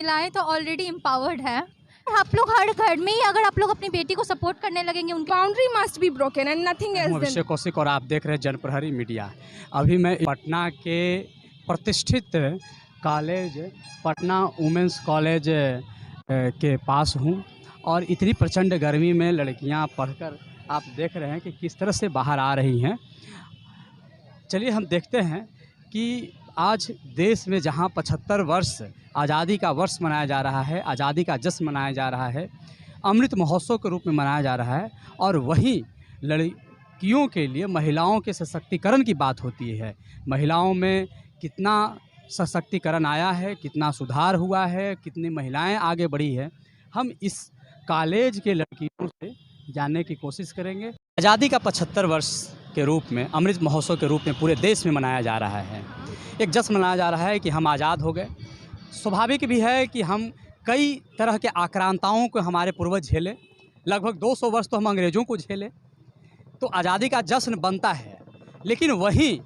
महिलाएं तो already empowered है। आप लोग हर घर में ही अगर आप लोग अपनी बेटी को सपोर्ट करने लगेंगे, उनकी boundary must be broken and nothing else then. Abhishek Kaushik और आप देख रहे हैं जनप्रहरी मीडिया। अभी मैं पटना के प्रतिष्ठित कॉलेज पटना वुमेंस कॉलेज के पास हूँ और इतनी प्रचंड गर्मी में लड़कियाँ पढ़कर आप देख रहे हैं कि किस तरह से बाहर आ रही हैं। चलिए हम देखते हैं कि आज देश में जहाँ 75 वर्ष आज़ादी का वर्ष मनाया जा रहा है, आज़ादी का जश्न मनाया जा रहा है, अमृत महोत्सव के रूप में मनाया जा रहा है, और वहीं लड़कियों के लिए महिलाओं के सशक्तिकरण की बात होती है। महिलाओं में कितना सशक्तिकरण आया है, कितना सुधार हुआ है, कितनी महिलाएं आगे बढ़ी है, हम इस कॉलेज के लड़कियों से जानने की कोशिश करेंगे। आज़ादी का 75 वर्ष के रूप में, अमृत महोत्सव के रूप में पूरे देश में मनाया जा रहा है। एक जश्न मनाया जा रहा है कि हम आज़ाद हो गए। स्वाभाविक भी है कि हम कई तरह के आक्रांताओं को हमारे पूर्वज झेले, लगभग 200 वर्ष तो हम अंग्रेज़ों को झेले, तो आज़ादी का जश्न बनता है। लेकिन वहीं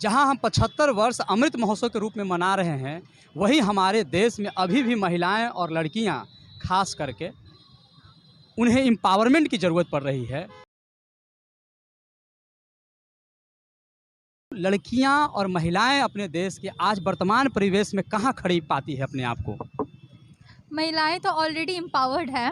जहां हम 75 वर्ष अमृत महोत्सव के रूप में मना रहे हैं, वहीं हमारे देश में अभी भी महिलाएं और लड़कियां खास करके उन्हें एम्पावरमेंट की ज़रूरत पड़ रही है। लड़कियां और महिलाएं अपने देश के आज वर्तमान परिवेश में कहां खड़ी पाती है अपने आप को? महिलाएं तो ऑलरेडी एम्पावर्ड है।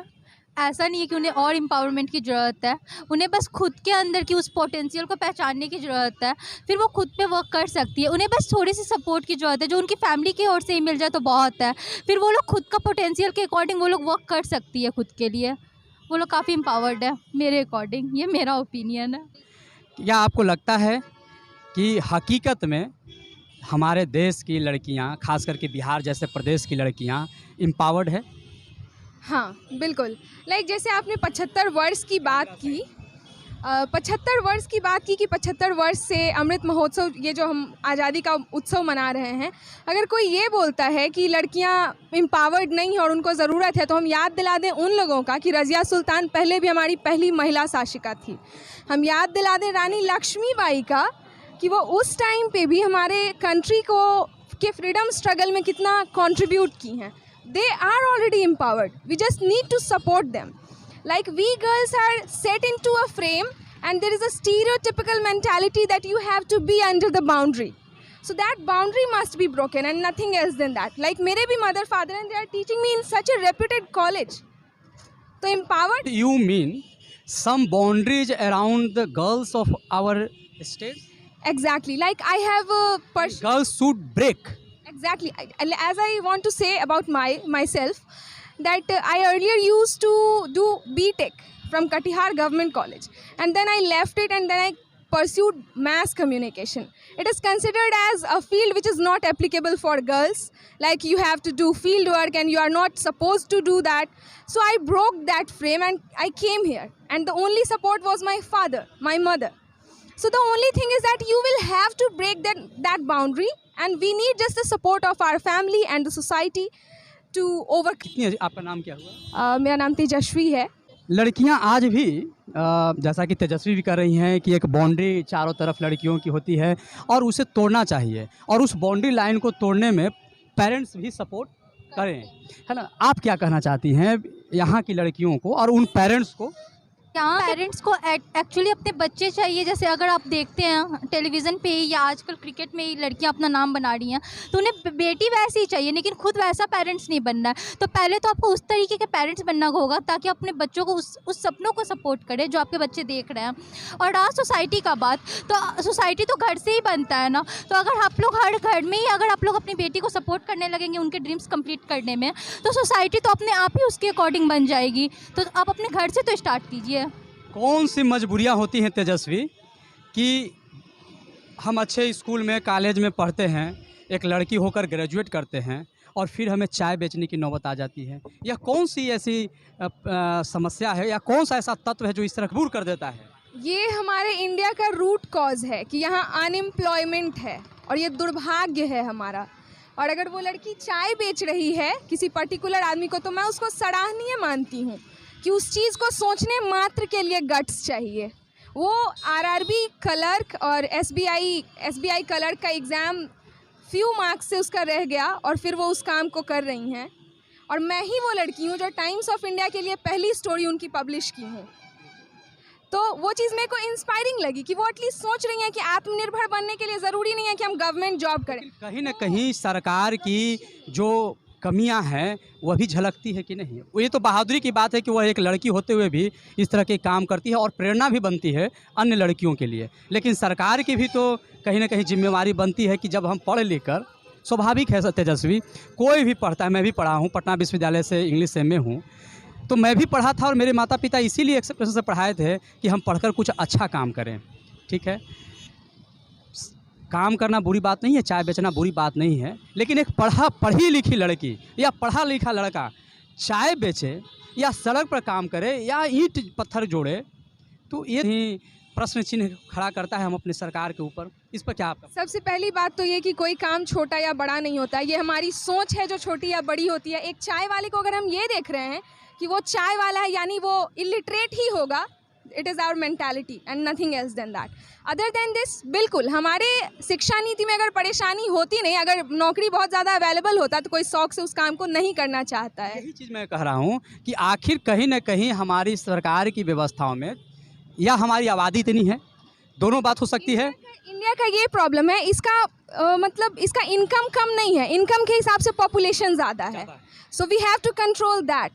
ऐसा नहीं है कि उन्हें और एम्पावरमेंट की ज़रूरत है, उन्हें बस खुद के अंदर की उस पोटेंशियल को पहचानने की ज़रूरत है, फिर वो खुद पे वर्क कर सकती है। उन्हें बस थोड़ी सी सपोर्ट की ज़रूरत है, जो उनकी फैमिली की ओर से ही मिल जाए तो बहुत है। फिर वो लोग खुद का पोटेंशियल के अकॉर्डिंग वो लोग वर्क कर सकती है खुद के लिए। वो लोग काफ़ी एम्पावर्ड है मेरे अकॉर्डिंग, ये मेरा ओपिनियन है। क्या आपको लगता है कि हकीकत में हमारे देश की लड़कियां, खास करके बिहार जैसे प्रदेश की लड़कियां एम्पावर्ड है? हाँ बिल्कुल। जैसे आपने 75 वर्ष की बात की, 75 वर्ष की बात की कि 75 वर्ष से अमृत महोत्सव, ये जो हम आज़ादी का उत्सव मना रहे हैं, अगर कोई ये बोलता है कि लड़कियां एम्पावर्ड नहीं हैं और उनको ज़रूरत है, तो हम याद दिला दें उन लोगों का कि रज़िया सुल्तान पहले भी हमारी पहली महिला शासिका थी। हम याद दिला दें रानी लक्ष्मीबाई का कि वो उस टाइम पे भी हमारे कंट्री को के फ्रीडम स्ट्रगल में कितना कंट्रीब्यूट की हैं। They are already empowered. We just need to support them. We girls are set into a frame and there is a stereotypical mentality that you have to be under the boundary. So that boundary must be broken and nothing else than that. मेरे भी mother, father and they are teaching me in such a reputed college. So empowered. You mean some boundaries around the girls of our state? Exactly. I have a Girls should break. Exactly. As I want to say about myself, that I earlier used to do BTech from Katihar Government College, and then I left it and then I pursued mass communication. It is considered as a field which is not applicable for girls. You have to do field work and you are not supposed to do that. So I broke that frame and I came here, and the only support was my father, my mother. So the only thing is that you will have to break that boundary, and we need just the support of our family and the society to overcome. आपका नाम क्या हुआ? मेरा नाम तेजस्वी है। लड़कियां आज भी जैसा कि तेजस्वी भी कर रही हैं कि एक बाउंड्री चारों तरफ लड़कियों की होती है और उसे तोड़ना चाहिए, और उस बाउंड्री लाइन को तोड़ने में पेरेंट्स भी सपोर्ट करें, है ना? आप क्या कहना चाहती हैं यहाँ की लड़कियों को और उन पेरेंट्स को? यहाँ पेरेंट्स को एक्चुअली अपने बच्चे चाहिए। जैसे अगर आप देखते हैं टेलीविज़न पे या आजकल क्रिकेट में ही लड़कियाँ अपना नाम बना रही हैं, तो उन्हें बेटी वैसी ही चाहिए, लेकिन खुद वैसा पेरेंट्स नहीं बनना है। तो पहले तो आपको उस तरीके के पेरेंट्स बनना होगा ताकि अपने बच्चों को उस सपनों को सपोर्ट करें जो आपके बच्चे देख रहे हैं। और रहा सोसाइटी का बात, तो सोसाइटी तो घर से ही बनता है ना। तो अगर आप लोग हर घर में ही अगर आप लोग अपनी बेटी को सपोर्ट करने लगेंगे उनके ड्रीम्स कंप्लीट करने में, तो सोसाइटी तो अपने आप ही उसके अकॉर्डिंग बन जाएगी। तो आप अपने घर से तो स्टार्ट कीजिए। कौन सी मजबूरियां होती हैं तेजस्वी कि हम अच्छे स्कूल में, कॉलेज में पढ़ते हैं, एक लड़की होकर ग्रेजुएट करते हैं और फिर हमें चाय बेचने की नौबत आ जाती है? या कौन सी ऐसी समस्या है या कौन सा ऐसा तत्व है जो इस तरह मजबूर कर देता है? ये हमारे इंडिया का रूट कॉज है कि यहाँ अनएम्प्लॉयमेंट है और ये दुर्भाग्य है हमारा। और अगर वो लड़की चाय बेच रही है किसी पर्टिकुलर आदमी को, तो मैं उसको सराहनीय मानती हूँ कि उस चीज़ को सोचने मात्र के लिए गट्स चाहिए। वो आरआरबी क्लर्क और एसबीआई क्लर्क का एग्ज़ाम फ्यू मार्क्स से उसका रह गया और फिर वो उस काम को कर रही हैं। और मैं ही वो लड़की हूँ जो टाइम्स ऑफ इंडिया के लिए पहली स्टोरी उनकी पब्लिश की हूँ। तो वो चीज़ मेरे को इंस्पायरिंग लगी कि वो एटलीस्ट सोच रही हैं कि आत्मनिर्भर बनने के लिए ज़रूरी नहीं है कि हम गवर्नमेंट जॉब करें। कहीं ना कहीं सरकार की जो कमियां हैं वह भी झलकती है कि नहीं? ये तो बहादुरी की बात है कि वह एक लड़की होते हुए भी इस तरह के काम करती है और प्रेरणा भी बनती है अन्य लड़कियों के लिए। लेकिन सरकार की भी तो कहीं ना कहीं जिम्मेवारी बनती है कि जब हम पढ़ लिख कर, स्वाभाविक है तेजस्वी, कोई भी पढ़ता है, मैं भी पढ़ा हूँ, पटना विश्वविद्यालय से इंग्लिश में हूँ, तो मैं भी पढ़ा था और मेरे माता पिता इसीलिए एक्सेप्टेंस से पढ़ाए थे कि हम पढ़कर कुछ अच्छा काम करें। ठीक है, काम करना बुरी बात नहीं है, चाय बेचना बुरी बात नहीं है, लेकिन एक पढ़ी लिखी लड़की या पढ़ा लिखा लड़का चाय बेचे या सड़क पर काम करे या ईंट पत्थर जोड़े, तो ये ही प्रश्न चिन्ह खड़ा करता है हम अपनी सरकार के ऊपर। इस पर क्या आपका? सबसे पहली बात तो ये कि कोई काम छोटा या बड़ा नहीं होता, ये हमारी सोच है जो छोटी या बड़ी होती है। एक चाय वाले को अगर हम ये देख रहे हैं कि वो चाय वाला है यानी वो इलिटरेट ही होगा, it is our mentality and nothing else than that. Other than this, बिल्कुल हमारे शिक्षा नीति में अगर परेशानी होती नहीं, अगर नौकरी बहुत ज़्यादा अवेलेबल होता तो कोई शौक से उस काम को नहीं करना चाहता है। यही चीज़ मैं कह रहा हूँ कि आखिर कहीं ना कहीं हमारी सरकार की व्यवस्थाओं में या हमारी आबादी इतनी है, दोनों बात हो सकती है। इंडिया का ये प्रॉब्लम है, इसका मतलब इसका इनकम कम नहीं है, इनकम के हिसाब से पॉपुलेशन ज़्यादा है, so we have to control that.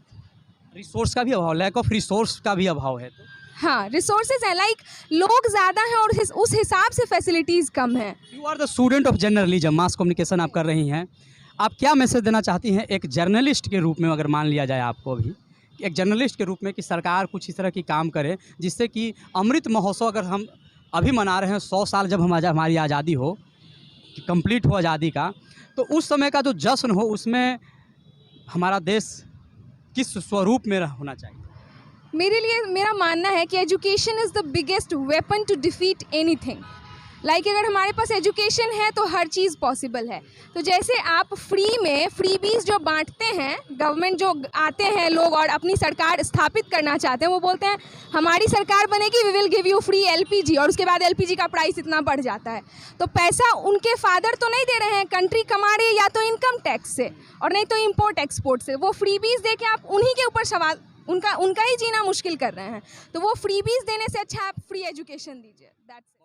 Resource का भी अभाव, लैक ऑफ रिसोर्स का भी अभाव है। तो हाँ, रिसोर्सेज है, लाइक लोग ज़्यादा हैं और उस हिसाब से फैसिलिटीज़ कम हैं। You are the student of journalism, mass communication आप कर रही हैं, आप क्या मैसेज देना चाहती हैं एक जर्नलिस्ट के रूप में? अगर मान लिया जाए आपको भी एक जर्नलिस्ट के रूप में कि सरकार कुछ इस तरह की काम करे जिससे कि अमृत महोत्सव अगर हम अभी मना रहे हैं 100 साल जब हमारी आज़ादी हो, कंप्लीट हो आज़ादी का, तो उस समय का जो जश्न हो उसमें हमारा देश किस स्वरूप में होना चाहिए? मेरे लिए मेरा मानना है कि education is the biggest weapon to defeat anything. Like अगर हमारे पास एजुकेशन है तो हर चीज़ पॉसिबल है। तो जैसे आप फ्री में फ्रीबीज जो बांटते हैं, गवर्नमेंट जो आते हैं लोग और अपनी सरकार स्थापित करना चाहते हैं, वो बोलते हैं हमारी सरकार बनेगी, we will give you free LPG, और उसके बाद एलपीजी का प्राइस इतना बढ़ जाता है। तो पैसा उनके फादर तो नहीं दे रहे हैं, कंट्री कमा रही है या तो इनकम टैक्स से और नहीं तो इम्पोर्ट एक्सपोर्ट से। वो फ्रीबीज दे के आप उन्हीं के ऊपर सवाल, उनका ही जीना मुश्किल कर रहे हैं। तो वो फ्रीबीज देने से अच्छा आप फ्री एजुकेशन दीजिए। दैट्स